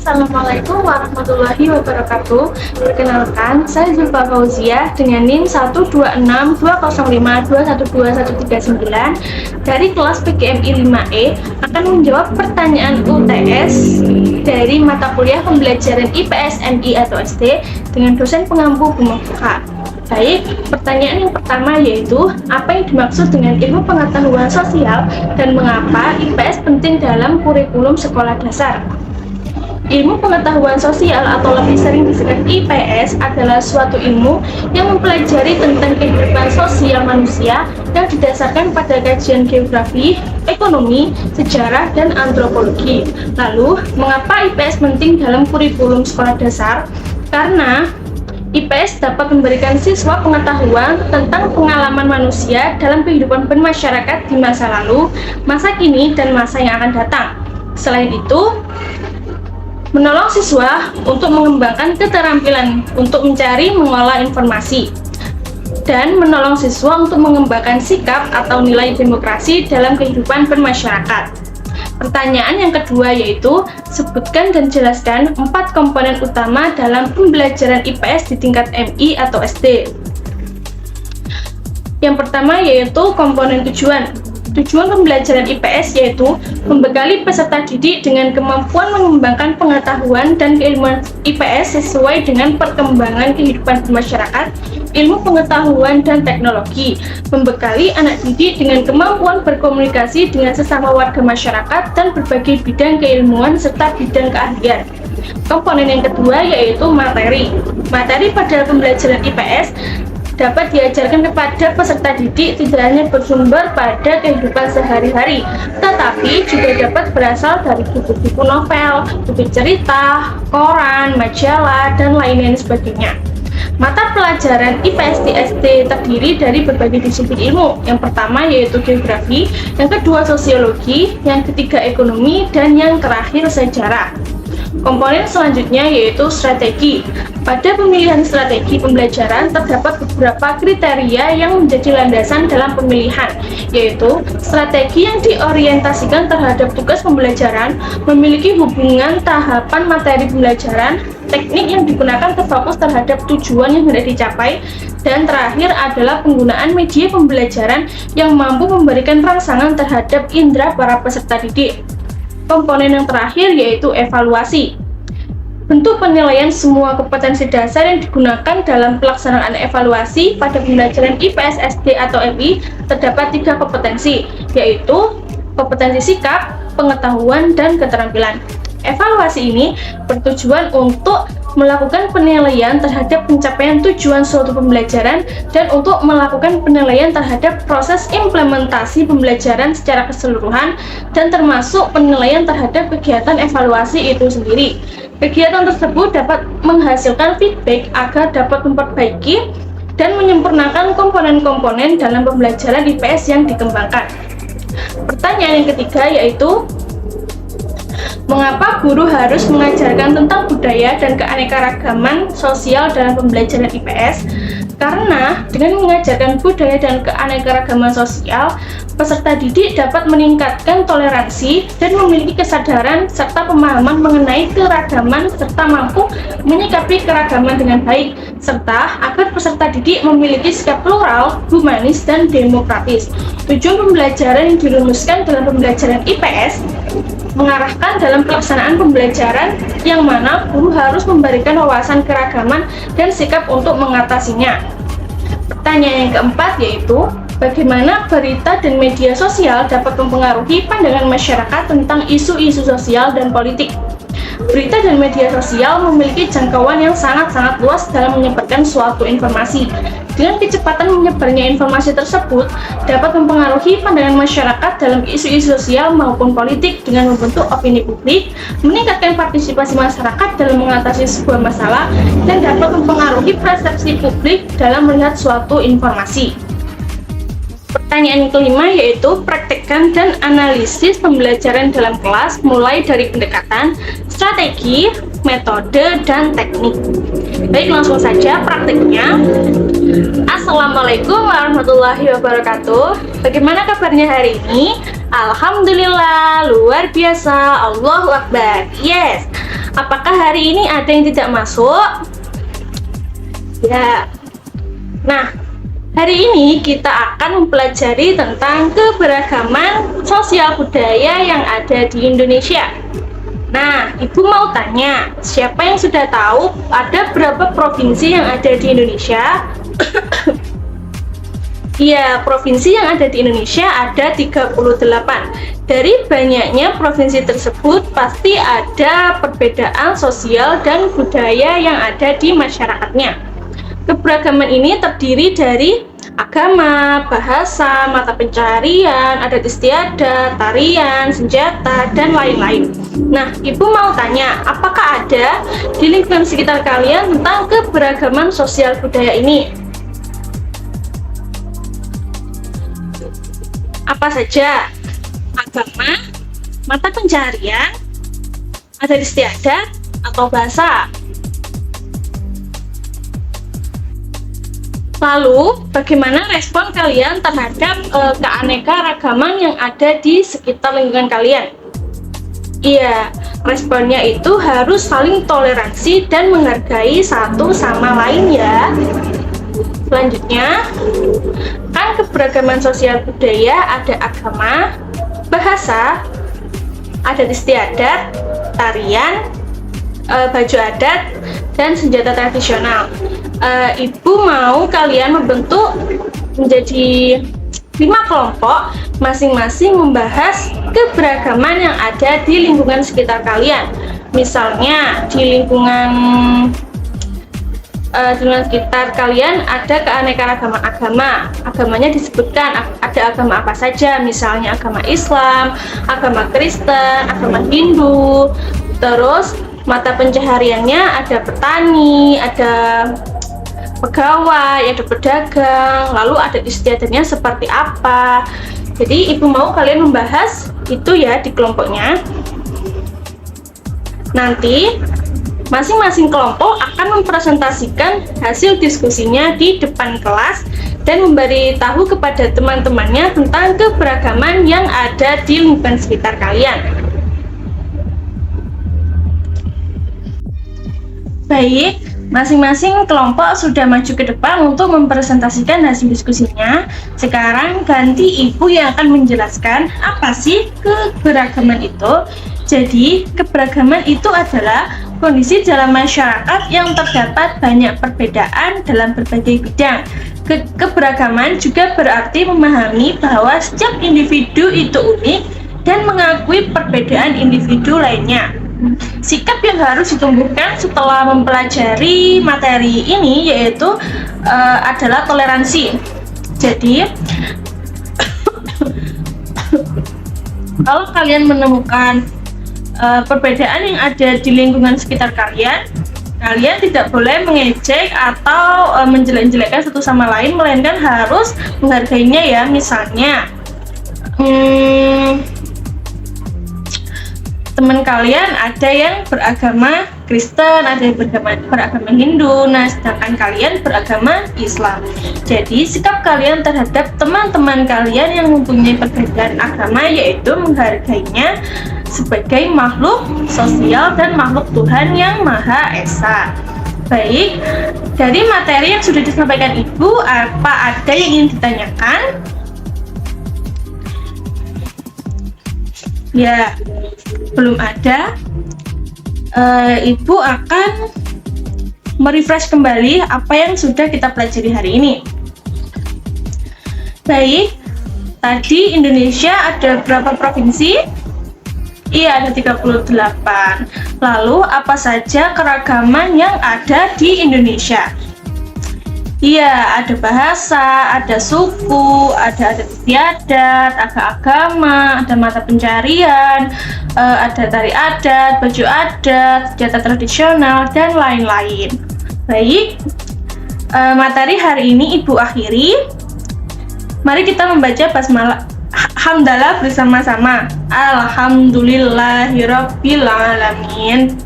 Assalamualaikum warahmatullahi wabarakatuh. Perkenalkan, saya Zulfa Fauzia dengan NIM 1262052121339 dari kelas PGMI 5E akan menjawab pertanyaan UTS dari mata kuliah pembelajaran IPS, MI atau SD dengan dosen pengampu Bu Mufiqah. Baik, pertanyaan yang pertama yaitu apa yang dimaksud dengan ilmu pengetahuan sosial dan mengapa IPS penting dalam kurikulum sekolah dasar? Ilmu pengetahuan sosial atau lebih sering disebut IPS adalah suatu ilmu yang mempelajari tentang kehidupan sosial manusia yang didasarkan pada kajian geografi, ekonomi, sejarah, dan antropologi. Lalu, mengapa IPS penting dalam kurikulum sekolah dasar? Karena IPS dapat memberikan siswa pengetahuan tentang pengalaman manusia dalam kehidupan bermasyarakat di masa lalu, masa kini, dan masa yang akan datang. Selain itu, menolong siswa untuk mengembangkan keterampilan untuk mencari mengolah informasi dan menolong siswa untuk mengembangkan sikap atau nilai demokrasi dalam kehidupan bermasyarakat. Pertanyaan yang kedua yaitu sebutkan dan jelaskan 4 komponen utama dalam pembelajaran IPS di tingkat MI atau SD. Yang pertama yaitu komponen tujuan. Tujuan pembelajaran IPS yaitu membekali peserta didik dengan kemampuan mengembangkan pengetahuan dan keilmuan IPS sesuai dengan perkembangan kehidupan masyarakat, ilmu pengetahuan dan teknologi, membekali anak didik dengan kemampuan berkomunikasi dengan sesama warga masyarakat dan berbagai bidang keilmuan serta bidang keahlian. Komponen yang kedua yaitu materi. Materi pada pembelajaran IPS dapat diajarkan kepada peserta didik tidak hanya bersumber pada kehidupan sehari-hari, tetapi juga dapat berasal dari buku-buku novel, buku cerita, koran, majalah, dan lain-lain sebagainya. Mata pelajaran IPS di SD terdiri dari berbagai disiplin ilmu. Yang pertama yaitu geografi, yang kedua sosiologi, yang ketiga ekonomi, dan yang terakhir sejarah. Komponen selanjutnya yaitu strategi. Pada pemilihan strategi pembelajaran terdapat beberapa kriteria yang menjadi landasan dalam pemilihan, yaitu strategi yang diorientasikan terhadap tugas pembelajaran, memiliki hubungan tahapan materi pembelajaran, teknik yang digunakan terfokus terhadap tujuan yang hendak dicapai, dan terakhir adalah penggunaan media pembelajaran yang mampu memberikan rangsangan terhadap indera para peserta didik. Komponen yang terakhir yaitu evaluasi. Bentuk penilaian semua kompetensi dasar yang digunakan dalam pelaksanaan evaluasi pada pembelajaran IPS SD atau MI terdapat 3 kompetensi, yaitu kompetensi sikap, pengetahuan, dan keterampilan. Evaluasi ini bertujuan untuk melakukan penilaian terhadap pencapaian tujuan suatu pembelajaran dan untuk melakukan penilaian terhadap proses implementasi pembelajaran secara keseluruhan dan termasuk penilaian terhadap kegiatan evaluasi itu sendiri. Kegiatan tersebut dapat menghasilkan feedback agar dapat memperbaiki dan menyempurnakan komponen-komponen dalam pembelajaran IPS yang dikembangkan. Pertanyaan yang ketiga yaitu mengapa guru harus mengajarkan tentang budaya dan keanekaragaman sosial dalam pembelajaran IPS? Karena dengan mengajarkan budaya dan keanekaragaman sosial, peserta didik dapat meningkatkan toleransi dan memiliki kesadaran serta pemahaman mengenai keragaman serta mampu menyikapi keragaman dengan baik, serta agar peserta didik memiliki sikap plural, humanis, dan demokratis. Tujuan pembelajaran yang dirumuskan dalam pembelajaran IPS mengarahkan dalam pelaksanaan pembelajaran yang mana guru harus memberikan wawasan keragaman dan sikap untuk mengatasinya. Pertanyaan yang keempat yaitu bagaimana berita dan media sosial dapat mempengaruhi pandangan masyarakat tentang isu-isu sosial dan politik. Berita dan media sosial memiliki jangkauan yang sangat-sangat luas dalam menyebarkan suatu informasi. Dengan kecepatan menyebarnya informasi tersebut dapat mempengaruhi pandangan masyarakat dalam isu-isu sosial maupun politik dengan membentuk opini publik, meningkatkan partisipasi masyarakat dalam mengatasi sebuah masalah, dan dapat mempengaruhi persepsi publik dalam melihat suatu informasi. Pertanyaan yang kelima yaitu praktekkan dan analisis pembelajaran dalam kelas mulai dari pendekatan, strategi, metode, dan teknik. Baik, langsung saja prakteknya. Assalamualaikum warahmatullahi wabarakatuh. Bagaimana kabarnya hari ini? Alhamdulillah, luar biasa, Allahu Akbar. Yes. Apakah hari ini ada yang tidak masuk? Ya. Nah, hari ini kita akan mempelajari tentang keberagaman sosial budaya yang ada di Indonesia. Nah, Ibu mau tanya, siapa yang sudah tahu ada berapa provinsi yang ada di Indonesia? Iya, provinsi yang ada di Indonesia ada 38. Dari banyaknya provinsi tersebut, pasti ada perbedaan sosial dan budaya yang ada di masyarakatnya. Keberagaman ini terdiri dari agama, bahasa, mata pencaharian, adat istiadat, tarian, senjata, dan lain-lain. Nah, Ibu mau tanya, apakah ada di lingkungan sekitar kalian tentang keberagaman sosial budaya ini? Apa saja? Agama, mata pencaharian, adat istiadat, atau bahasa? Lalu, bagaimana respon kalian terhadap keanekaragaman yang ada di sekitar lingkungan kalian? Iya, responnya itu harus saling toleransi dan menghargai satu sama lain ya. Selanjutnya, kan keberagaman sosial budaya ada agama, bahasa, adat istiadat, tarian, baju adat, dan senjata tradisional. Ibu mau kalian membentuk menjadi 5 kelompok, masing-masing membahas keberagaman yang ada di lingkungan sekitar kalian. Misalnya di lingkungan sekitar kalian ada keanekaragaman agama. Agamanya disebutkan ada agama apa saja, misalnya agama Islam, agama Kristen, agama Hindu. Terus mata pencahariannya ada petani, ada pegawai, ada pedagang, lalu adat istiadatnya seperti apa. Jadi Ibu mau kalian membahas itu ya di kelompoknya. Nanti masing-masing kelompok akan mempresentasikan hasil diskusinya di depan kelas dan memberitahu kepada teman-temannya tentang keberagaman yang ada di lingkungan sekitar kalian. Baik, masing-masing kelompok sudah maju ke depan untuk mempresentasikan hasil diskusinya. Sekarang ganti Ibu yang akan menjelaskan apa sih keberagaman itu. Jadi, keberagaman itu adalah kondisi dalam masyarakat yang terdapat banyak perbedaan dalam berbagai bidang. Keberagaman juga berarti memahami bahwa setiap individu itu unik dan mengakui perbedaan individu lainnya. Sikap yang harus ditumbuhkan setelah mempelajari materi ini yaitu adalah toleransi. Jadi, kalau kalian menemukan perbedaan yang ada di lingkungan sekitar kalian tidak boleh mengejek atau menjelek-jelekkan satu sama lain, melainkan harus menghargainya ya. Misalnya, teman kalian ada yang beragama Kristen, ada yang beragama Hindu, nah sedangkan kalian beragama Islam. Jadi sikap kalian terhadap teman-teman kalian yang mempunyai perbedaan agama yaitu menghargainya sebagai makhluk sosial dan makhluk Tuhan yang Maha Esa. Baik, dari materi yang sudah disampaikan Ibu, apa ada yang ingin ditanyakan? Ya, belum ada. Ibu akan merefresh kembali apa yang sudah kita pelajari hari ini. Baik, tadi Indonesia ada berapa provinsi? Iya, ada 38. Lalu, apa saja keragaman yang ada di Indonesia? Iya, ada bahasa, ada suku, ada adat istiadat, ada agama, ada mata pencaharian, ada tari adat, baju adat, senjata tradisional, dan lain-lain. Baik, materi hari ini Ibu akhiri. Mari kita membaca basmalah hamdalah bersama-sama. Alhamdulillahirabbil alamin.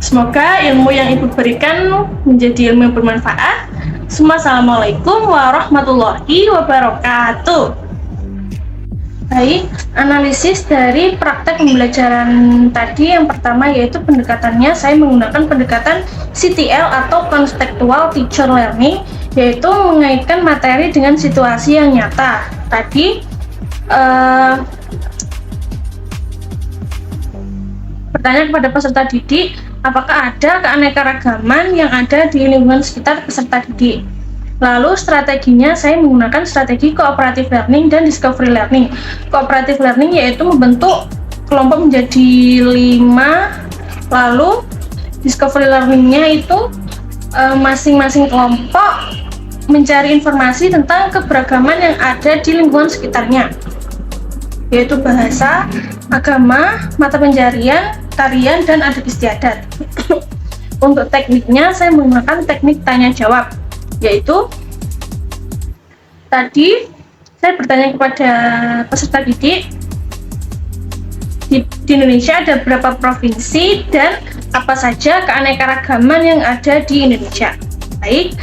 Semoga ilmu yang Ibu berikan menjadi ilmu yang bermanfaat. Assalamualaikum warahmatullahi wabarakatuh. Baik, analisis dari praktek pembelajaran tadi yang pertama yaitu pendekatannya saya menggunakan pendekatan CTL atau Contextual Teacher Learning, yaitu mengaitkan materi dengan situasi yang nyata. Tadi bertanya kepada peserta didik, apakah ada keanekaragaman yang ada di lingkungan sekitar peserta didik. Lalu strateginya saya menggunakan strategi cooperative learning dan discovery learning. Cooperative learning yaitu membentuk kelompok menjadi 5, lalu discovery learningnya itu masing-masing kelompok mencari informasi tentang keberagaman yang ada di lingkungan sekitarnya, yaitu bahasa, agama, mata pencarian, tarian, dan adat istiadat. Untuk tekniknya saya menggunakan teknik tanya jawab, yaitu tadi saya bertanya kepada peserta didik, di Indonesia ada berapa provinsi dan apa saja keanekaragaman yang ada di Indonesia. Baik,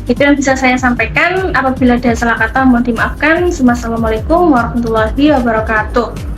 itu yang bisa saya sampaikan. Apabila ada salah kata mohon dimaafkan. Wassalamualaikum warahmatullahi wabarakatuh.